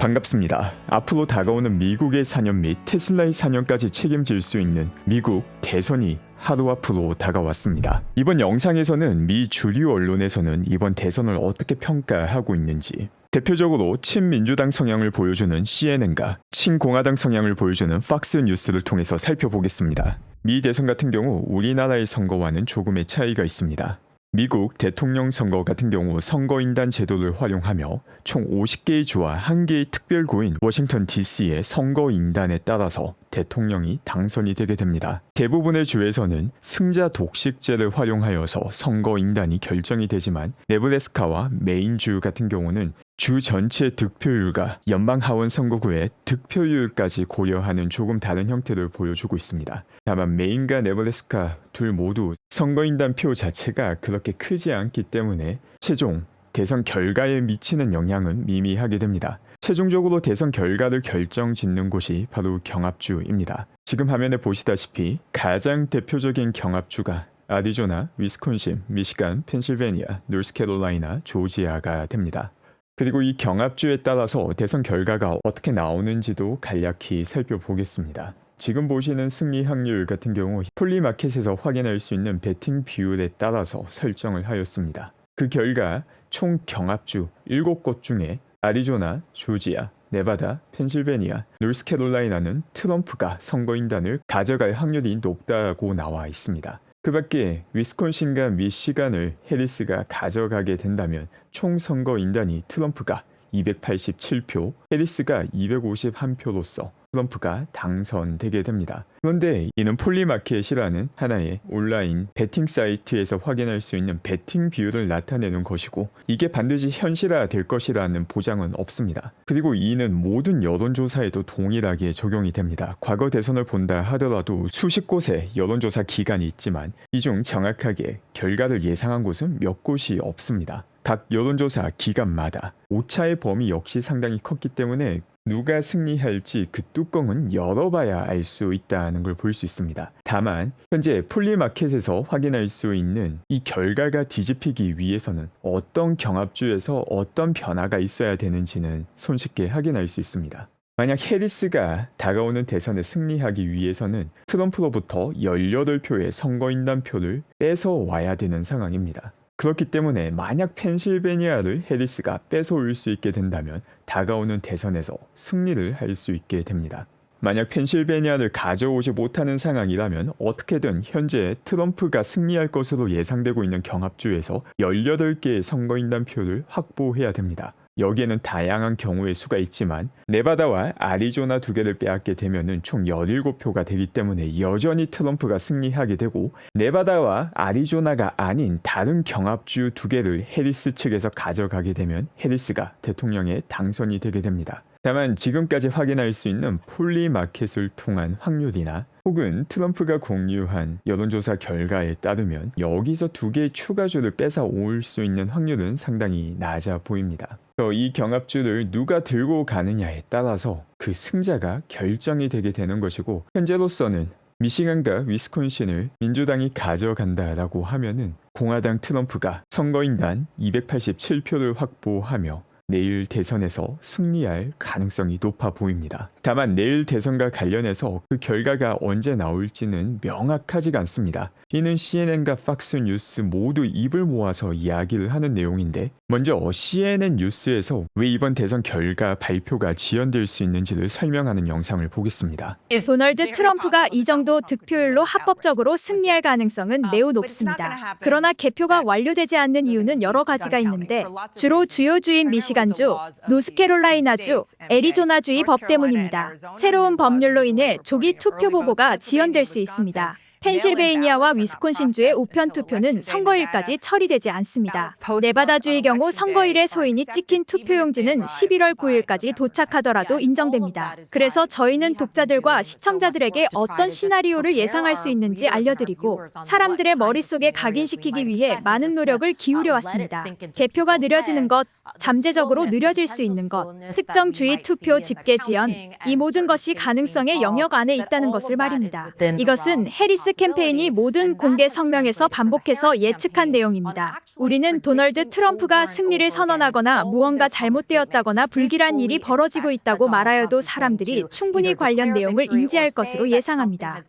반갑습니다. 앞으로 다가오는 미국의 4년 및 테슬라의 4년까지 책임질 수 있는 미국 대선이 하루 앞으로 다가왔습니다. 이번 영상에서는 미 주류 언론에서는 이번 대선을 어떻게 평가하고 있는지, 대표적으로 친민주당 성향을 보여주는 CNN과 친공화당 성향을 보여주는 팍스 뉴스를 통해서 살펴보겠습니다. 미 대선 같은 경우 우리나라의 선거와는 조금의 차이가 있습니다. 미국 대통령 선거 같은 경우 선거인단 제도를 활용하며 총 50개의 주와 1개의 특별구인 워싱턴 DC의 선거인단에 따라서 대통령이 당선이 되게 됩니다. 대부분의 주에서는 승자 독식제를 활용하여서 선거인단이 결정이 되지만 네브래스카와 메인주 같은 경우는 주 전체 득표율과 연방 하원 선거구의 득표율까지 고려하는 조금 다른 형태를 보여주고 있습니다. 다만 메인과 네브래스카 둘 모두 선거인단 표 자체가 그렇게 크지 않기 때문에 최종 대선 결과에 미치는 영향은 미미하게 됩니다. 최종적으로 대선 결과를 결정짓는 곳이 바로 경합주입니다. 지금 화면에 보시다시피 가장 대표적인 경합주가 애리조나, 위스콘신, 미시간, 펜실베니아, 노스캐롤라이나, 조지아가 됩니다. 그리고 이 경합주에 따라서 대선 결과가 어떻게 나오는지도 간략히 살펴보겠습니다. 지금 보시는 승리 확률 같은 경우 폴리마켓에서 확인할 수 있는 베팅 비율에 따라서 설정을 하였습니다. 그 결과 총 경합주 7곳 중에 애리조나, 조지아, 네바다, 펜실베니아, 노스캐롤라이나는 트럼프가 선거인단을 가져갈 확률이 높다고 나와 있습니다. 그 밖에 위스콘신과 미시간을 해리스가 가져가게 된다면 총 선거인단이 트럼프가 287표, 해리스가 251표로서 트럼프가 당선되게 됩니다. 그런데 이는 폴리마켓이라는 하나의 온라인 베팅 사이트에서 확인할 수 있는 베팅 비율을 나타내는 것이고, 이게 반드시 현실화될 것이라는 보장은 없습니다. 그리고 이는 모든 여론조사에도 동일하게 적용이 됩니다. 과거 대선을 본다 하더라도 수십 곳의 여론조사 기관이 있지만 이 중 정확하게 결과를 예상한 곳은 몇 곳이 없습니다. 각 여론조사 기관마다 오차의 범위 역시 상당히 컸기 때문에 누가 승리할지 그 뚜껑은 열어봐야 알 수 있다는 걸 볼 수 있습니다. 다만 현재 폴리마켓에서 확인할 수 있는 이 결과가 뒤집히기 위해서는 어떤 경합주에서 어떤 변화가 있어야 되는지는 손쉽게 확인할 수 있습니다. 만약 해리스가 다가오는 대선에 승리하기 위해서는 트럼프로부터 18표의 선거인단 표를 뺏어와야 되는 상황입니다. 그렇기 때문에 만약 펜실베니아를 해리스가 뺏어올 수 있게 된다면 다가오는 대선에서 승리를 할 수 있게 됩니다. 만약 펜실베니아를 가져오지 못하는 상황이라면 어떻게든 현재 트럼프가 승리할 것으로 예상되고 있는 경합주에서 18개의 선거인단 표를 확보해야 됩니다. 여기에는 다양한 경우의 수가 있지만 네바다와 애리조나 2개를 빼앗게 되면 총 17표가 되기 때문에 여전히 트럼프가 승리하게 되고, 네바다와 애리조나가 아닌 다른 경합주 2개를 해리스 측에서 가져가게 되면 해리스가 대통령에 당선이 되게 됩니다. 다만 지금까지 확인할 수 있는 폴리마켓을 통한 확률이나 혹은 트럼프가 공유한 여론조사 결과에 따르면 여기서 2개의 추가주를 뺏어올 수 있는 확률은 상당히 낮아 보입니다. 이 경합주를 누가 들고 가느냐에 따라서 그 승자가 결정이 되게 되는 것이고, 현재로서는 미시간과 위스콘신을 민주당이 가져간다라고 하면은 공화당 트럼프가 선거인단 287표를 확보하며 내일 대선에서 승리할 가능성이 높아 보입니다. 다만 내일 대선과 관련해서 그 결과가 언제 나올지는 명확하지가 않습니다. 이는 CNN과 팍스 뉴스 모두 입을 모아서 이야기를 하는 내용인데, 먼저 CNN 뉴스에서 왜 이번 대선 결과 발표가 지연될 수 있는지를 설명하는 영상을 보겠습니다. 도널드 트럼프가 이 정도 득표율로 합법적으로 승리할 가능성은 매우 높습니다. 그러나 개표가 완료되지 않는 이유는 여러 가지가 있는데, 주로 주요 주인 미시간주, 노스캐롤라이나주, 애리조나주의 법 때문입니다. 새로운 법률로 인해 조기 투표 보고가 지연될 수 있습니다. 펜실베이니아와 위스콘신주의 우편 투표는 선거일까지 처리되지 않습니다. 네바다주의 경우 선거일에 소인이 찍힌 투표용지는 11월 9일까지 도착하더라도 인정됩니다. 그래서 저희는 독자들과 시청자들에게 어떤 시나리오를 예상할 수 있는지 알려드리고 사람들의 머릿속에 각인시키기 위해 많은 노력을 기울여 왔습니다. 개표가 느려지는 것, 잠재적으로 느려질 수 있는 것, 특정 주의 투표 집계 지연, 이 모든 것이 가능성의 영역 안에 있다는 것을 말입니다. 이것은 해리스 샌더스 캠페인이 모든 공개 성명에서 반복해서 예측한 내용입니다. 우리는 도널드 트럼프가 승리를 선언하거나 무언가 잘못되었다거나 불길한 일이 벌어지고 있다고 말하여도 사람들이 충분히 관련 내용을 인지할 것으로 예상합니다.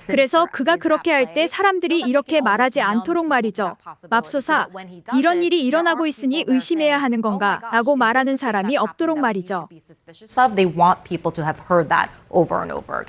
그래서 그가 그렇게 할 때 사람들이 이렇게 말하지 않도록 말이죠. 맙소사, 이런 일이 일어나고 있으니 의심해야 하는 건가? 라고 말하는 사람이 없도록 말이죠.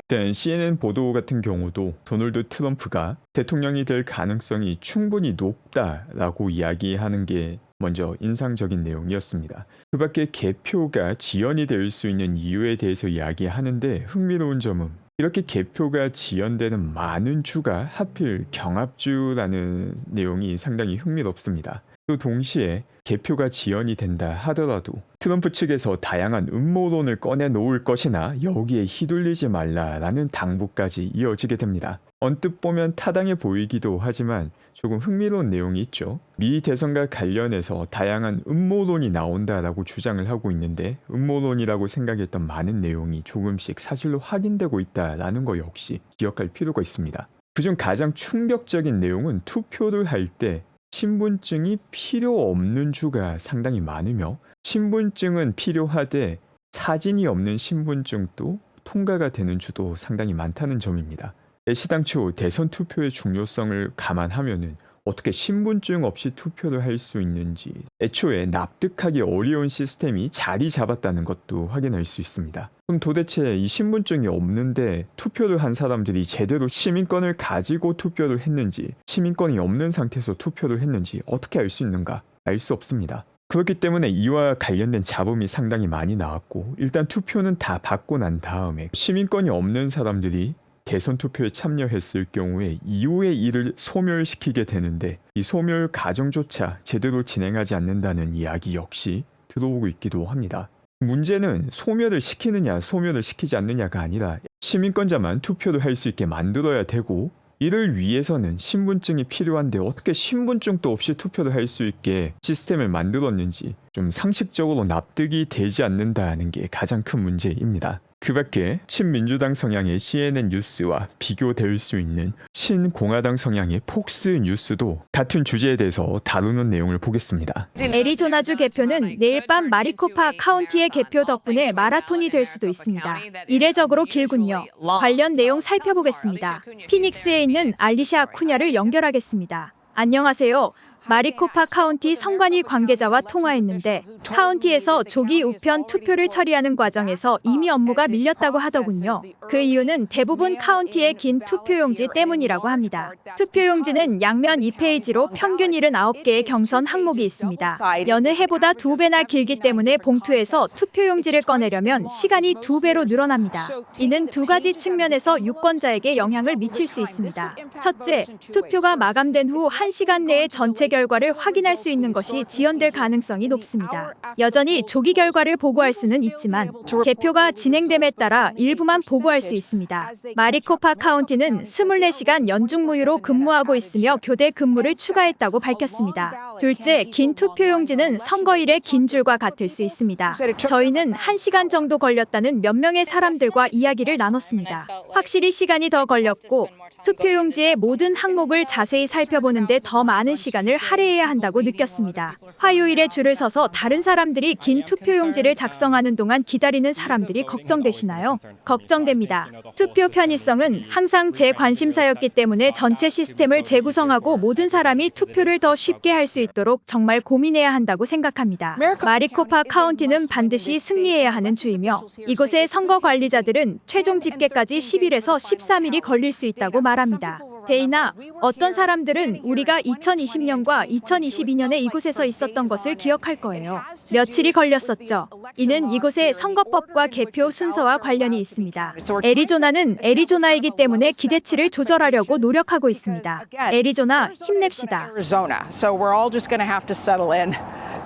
일단 CNN 보도 같은 경우도 도널드 트럼프가 대통령이 될 가능성이 충분히 높다라고 이야기하는 게 먼저 인상적인 내용이었습니다. 그 밖에 개표가 지연이 될 수 있는 이유에 대해서 이야기하는데 흥미로운 점은 이렇게 개표가 지연되는 많은 주가 하필 경합주라는 내용이 상당히 흥미롭습니다. 또 동시에 개표가 지연이 된다 하더라도 트럼프 측에서 다양한 음모론을 꺼내놓을 것이나 여기에 휘둘리지 말라라는 당부까지 이어지게 됩니다. 언뜻 보면 타당해 보이기도 하지만 조금 흥미로운 내용이 있죠. 미 대선과 관련해서 다양한 음모론이 나온다라고 주장을 하고 있는데 음모론이라고 생각했던 많은 내용이 조금씩 사실로 확인되고 있다라는 거 역시 기억할 필요가 있습니다. 그중 가장 충격적인 내용은 투표를 할 때 신분증이 필요 없는 주가 상당히 많으며 신분증은 필요하되 사진이 없는 신분증도 통과가 되는 주도 상당히 많다는 점입니다. 시당초 대선 투표의 중요성을 감안하면은 어떻게 신분증 없이 투표를 할 수 있는지 애초에 납득하기 어려운 시스템이 자리 잡았다는 것도 확인할 수 있습니다. 그럼 도대체 이 신분증이 없는데 투표를 한 사람들이 제대로 시민권을 가지고 투표를 했는지 시민권이 없는 상태에서 투표를 했는지 어떻게 알 수 있는가? 알 수 없습니다. 그렇기 때문에 이와 관련된 잡음이 상당히 많이 나왔고 일단 투표는 다 받고 난 다음에 시민권이 없는 사람들이 대선 투표에 참여했을 경우에 이후의 일을 소멸시키게 되는데 이 소멸 과정조차 제대로 진행하지 않는다는 이야기 역시 들어오고 있기도 합니다. 문제는 소멸을 시키느냐 소멸을 시키지 않느냐가 아니라 시민권자만 투표를 할 수 있게 만들어야 되고 이를 위해서는 신분증이 필요한데 어떻게 신분증도 없이 투표를 할 수 있게 시스템을 만들었는지 좀 상식적으로 납득이 되지 않는다는 게 가장 큰 문제입니다. 그 밖에 친민주당 성향의 CNN 뉴스와 비교될 수 있는 친공화당 성향의 폭스 뉴스도 같은 주제에 대해서 다루는 내용을 보겠습니다. 애리조나주 개표는 내일 밤 마리코파 카운티의 개표 덕분에 마라톤이 될 수도 있습니다. 이례적으로 길군요. 관련 내용 살펴보겠습니다. 피닉스에 있는 알리샤 쿠냐를 연결하겠습니다. 안녕하세요. 마리코파 카운티 선관위 관계자와 통화했는데 카운티에서 조기 우편 투표를 처리하는 과정에서 이미 업무가 밀렸다고 하더군요. 그 이유는 대부분 카운티의 긴 투표용지 때문이라고 합니다. 투표용지는 양면 2페이지로 평균 79개의 경선 항목이 있습니다. 여느 해보다 2배나 길기 때문에 봉투에서 투표용지를 꺼내려면 시간이 2배로 늘어납니다. 이는 두 가지 측면에서 유권자에게 영향을 미칠 수 있습니다. 첫째, 투표가 마감된 후 1시간 내에 전체 결과를 확인할 수 있는 것이 지연될 가능성이 높습니다. 여전히 조기 결과를 보고할 수는 있지만 개표가 진행됨에 따라 일부만 보고할 수 있습니다. 마리코파 카운티는 24시간 연중무휴로 근무하고 있으며 교대 근무를 추가했다고 밝혔습니다. 둘째, 긴 투표용지는 선거일의 긴 줄과 같을 수 있습니다. 저희는 1시간 정도 걸렸다는 몇 명의 사람들과 이야기를 나눴습니다. 확실히 시간이 더 걸렸고 투표용지의 모든 항목을 자세히 살펴보는데 더 많은 시간을 할애해야 한다고 느꼈습니다. 화요일에 줄을 서서 다른 사람들이 긴 투표용지를 작성하는 동안 기다리는 사람들이 걱정되시나요? 걱정됩니다. 투표 편의성은 항상 제 관심사였기 때문에 전체 시스템을 재구성하고 모든 사람이 투표를 더 쉽게 할 수 있도록 정말 고민해야 한다고 생각합니다. 마리코파 카운티는 반드시 승리해야 하는 주이며 이곳의 선거 관리자들은 최종 집계까지 10일에서 13일이 걸릴 수 있다고 말합니다. 데이나, 어떤 사람들은 우리가 2020년과 2022년에 이곳에서 있었던 것을 기억할 거예요. 며칠이 걸렸었죠. 이는 이곳의 선거법과 개표 순서와 관련이 있습니다. 애리조나는 애리조나이기 때문에 기대치를 조절하려고 노력하고 있습니다. 애리조나, 힘냅시다. Arizona. So we're all just going to have to settle in.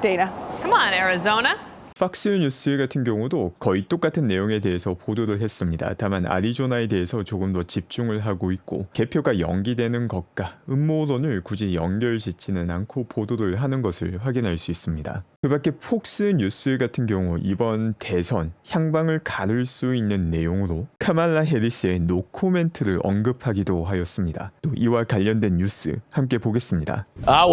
Dana. Come on, Arizona. 팍스 뉴스 같은 경우도 거의 똑같은 내용에 대해서 보도를 했습니다. 다만 아리조나에 대해서 조금 더 집중을 하고 있고 개표가 연기되는 것과 음모론을 굳이 연결짓지는 않고 보도를 하는 것을 확인할 수 있습니다. 그 밖에 폭스 뉴스 같은 경우 이번 대선 향방을 가를 수 있는 내용으로 카말라 해리스의 노코멘트를 언급하기도 하였습니다. 또 이와 관련된 뉴스 함께 보겠습니다.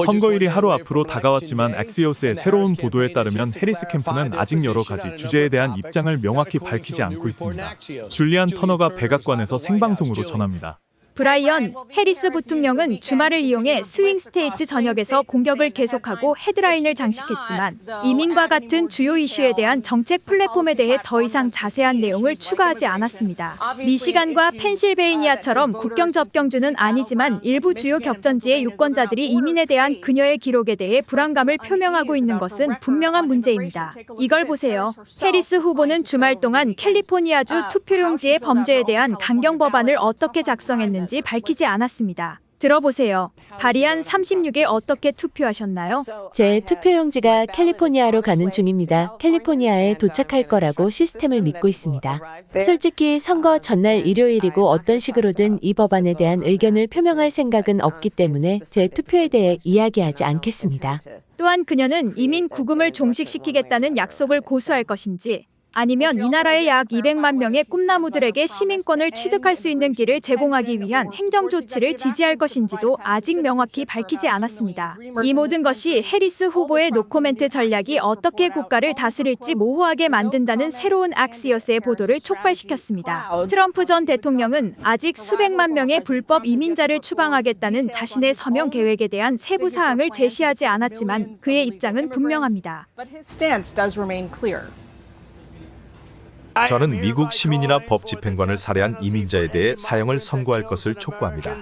선거일이 하루 앞으로 다가왔지만 엑시오스의 새로운 보도에 따르면 해리스 캠프는 아직 여러 가지 주제에 대한 입장을 명확히 밝히지 않고 있습니다. 줄리안 터너가 백악관에서 생방송으로 전합니다. 브라이언 해리스 부통령은 주말을 이용해 스윙 스테이트 전역에서 공격을 계속하고 헤드라인을 장식했지만 이민과 같은 주요 이슈에 대한 정책 플랫폼에 대해 더 이상 자세한 내용을 추가하지 않았습니다. 미시간과 펜실베이니아처럼 국경 접경주는 아니지만 일부 주요 격전지의 유권자들이 이민에 대한 그녀의 기록에 대해 불안감을 표명하고 있는 것은 분명한 문제입니다. 이걸 보세요. 해리스 후보는 주말 동안 캘리포니아주 투표용지의 범죄에 대한 강경 법안을 어떻게 작성했는지 밝히지 않았습니다. 들어보세요. 발의안 36에 어떻게 투표하셨나요? 제 투표용지가 캘리포니아로 가는 중입니다. 캘리포니아에 도착할 거라고 시스템을 믿고 있습니다. 솔직히 선거 전날 일요일이고 어떤 식으로든 이 법안에 대한 의견을 표명할 생각은 없기 때문에 제 투표에 대해 이야기하지 않겠습니다. 또한 그녀는 이민 구금을 종식시키겠다는 약속을 고수할 것인지 아니면 이 나라의 약 200만 명의 꿈나무들에게 시민권을 취득할 수 있는 길을 제공하기 위한 행정 조치를 지지할 것인지도 아직 명확히 밝히지 않았습니다. 이 모든 것이 해리스 후보의 노코멘트 전략이 어떻게 국가를 다스릴지 모호하게 만든다는 새로운 악시어스의 보도를 촉발시켰습니다. 트럼프 전 대통령은 아직 수백만 명의 불법 이민자를 추방하겠다는 자신의 서명 계획에 대한 세부 사항을 제시하지 않았지만 그의 입장은 분명합니다. 저는 미국 시민이나 법 집행관을 살해한 이민자에 대해 사형을 선고할 것을 촉구합니다.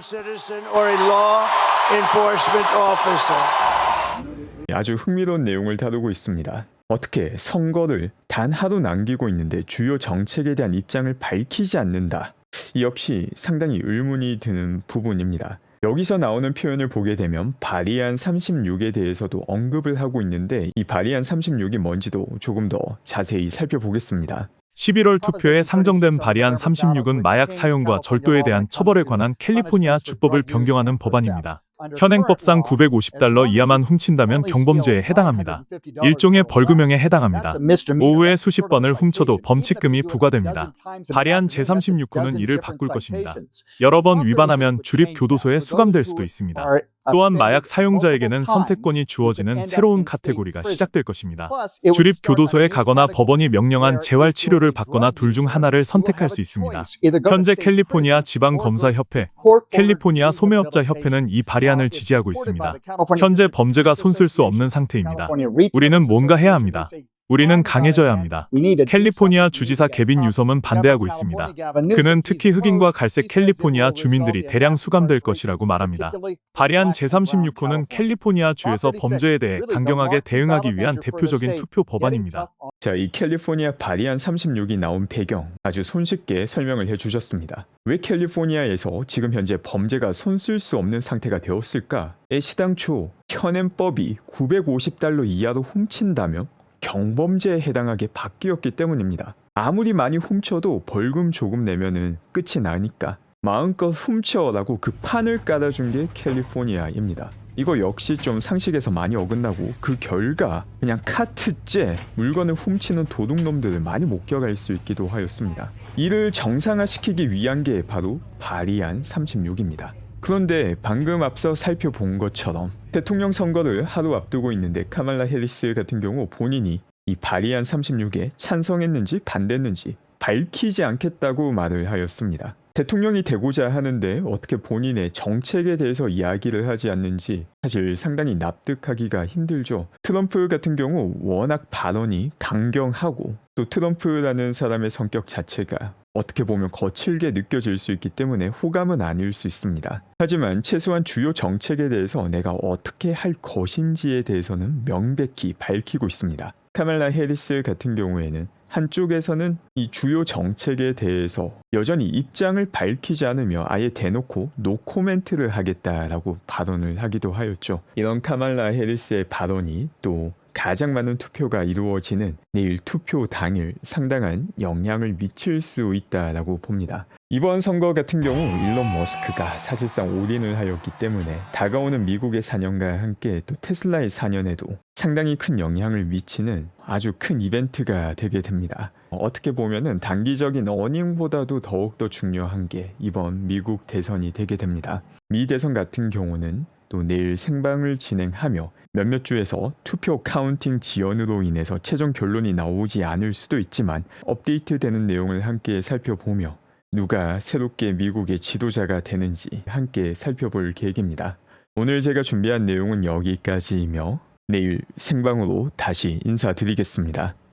아주 흥미로운 내용을 다루고 있습니다. 어떻게 선거를 단 하루 남기고 있는데 주요 정책에 대한 입장을 밝히지 않는다. 이 역시 상당히 의문이 드는 부분입니다. 여기서 나오는 표현을 보게 되면 발의안 36에 대해서도 언급을 하고 있는데 이 발의안 36이 뭔지도 조금 더 자세히 살펴보겠습니다. 11월 투표에 상정된 발의안 36은 마약 사용과 절도에 대한 처벌에 관한 캘리포니아 주법을 변경하는 법안입니다. 현행법상 $950 이하만 훔친다면 경범죄에 해당합니다. 일종의 벌금형에 해당합니다. 오후에 수십 번을 훔쳐도 범칙금이 부과됩니다. 발의안 제36호는 이를 바꿀 것입니다. 여러 번 위반하면 주립교도소에 수감될 수도 있습니다. 또한 마약 사용자에게는 선택권이 주어지는 새로운 카테고리가 시작될 것입니다. 주립교도소에 가거나 법원이 명령한 재활치료를 받거나 둘 중 하나를 선택할 수 있습니다. 현재 캘리포니아 지방검사협회, 캘리포니아 소매업자협회는 이 발의안을 지지하고 있습니다. 현재 범죄가 손쓸 수 없는 상태입니다. 우리는 뭔가 해야 합니다. 우리는 강해져야 합니다. 캘리포니아 주지사 개빈 뉴섬은 반대하고 있습니다. 그는 특히 흑인과 갈색 캘리포니아 주민들이 대량 수감될 것이라고 말합니다. 발의안 제36호는 캘리포니아 주에서 범죄에 대해 강경하게 대응하기 위한 대표적인 투표 법안입니다. 자, 이 캘리포니아 발의안 36이 나온 배경 아주 손쉽게 설명을 해주셨습니다. 왜 캘리포니아에서 지금 현재 범죄가 손쓸 수 없는 상태가 되었을까? 시당초 현행법이 $950 이하로 훔친다면 경범죄에 해당하게 바뀌었기 때문입니다. 아무리 많이 훔쳐도 벌금 조금 내면은 끝이 나니까 마음껏 훔쳐라고 그 판을 깔아준 게 캘리포니아입니다. 이거 역시 좀 상식에서 많이 어긋나고 그 결과 그냥 카트째 물건을 훔치는 도둑놈들을 많이 목격할 수 있기도 하였습니다. 이를 정상화시키기 위한 게 바로 발의안 36입니다. 그런데 방금 앞서 살펴본 것처럼 대통령 선거를 하루 앞두고 있는데 카말라 해리스 같은 경우 본인이 이 발의안 36에 찬성했는지 반대했는지 밝히지 않겠다고 말을 하였습니다. 대통령이 되고자 하는데 어떻게 본인의 정책에 대해서 이야기를 하지 않는지 사실 상당히 납득하기가 힘들죠. 트럼프 같은 경우 워낙 발언이 강경하고 또 트럼프라는 사람의 성격 자체가 어떻게 보면 거칠게 느껴질 수 있기 때문에 호감은 아닐 수 있습니다. 하지만 최소한 주요 정책에 대해서 내가 어떻게 할 것인지에 대해서는 명백히 밝히고 있습니다. 카말라 해리스 같은 경우에는 한쪽에서는 이 주요 정책에 대해서 여전히 입장을 밝히지 않으며 아예 대놓고 노코멘트를 하겠다라고 발언을 하기도 하였죠. 이런 카말라 해리스의 발언이 또 가장 많은 투표가 이루어지는 내일 투표 당일 상당한 영향을 미칠 수 있다라고 봅니다. 이번 선거 같은 경우 일론 머스크가 사실상 올인을 하였기 때문에 다가오는 미국의 4년과 함께 또 테슬라의 4년에도 상당히 큰 영향을 미치는 아주 큰 이벤트가 되게 됩니다. 어떻게 보면은 단기적인 어닝보다도 더욱더 중요한 게 이번 미국 대선이 되게 됩니다. 미 대선 같은 경우는 또 내일 생방을 진행하며 몇몇 주에서 투표 카운팅 지연으로 인해서 최종 결론이 나오지 않을 수도 있지만 업데이트되는 내용을 함께 살펴보며 누가 새롭게 미국의 지도자가 되는지 함께 살펴볼 계획입니다. 오늘 제가 준비한 내용은 여기까지이며 내일 생방으로 다시 인사드리겠습니다.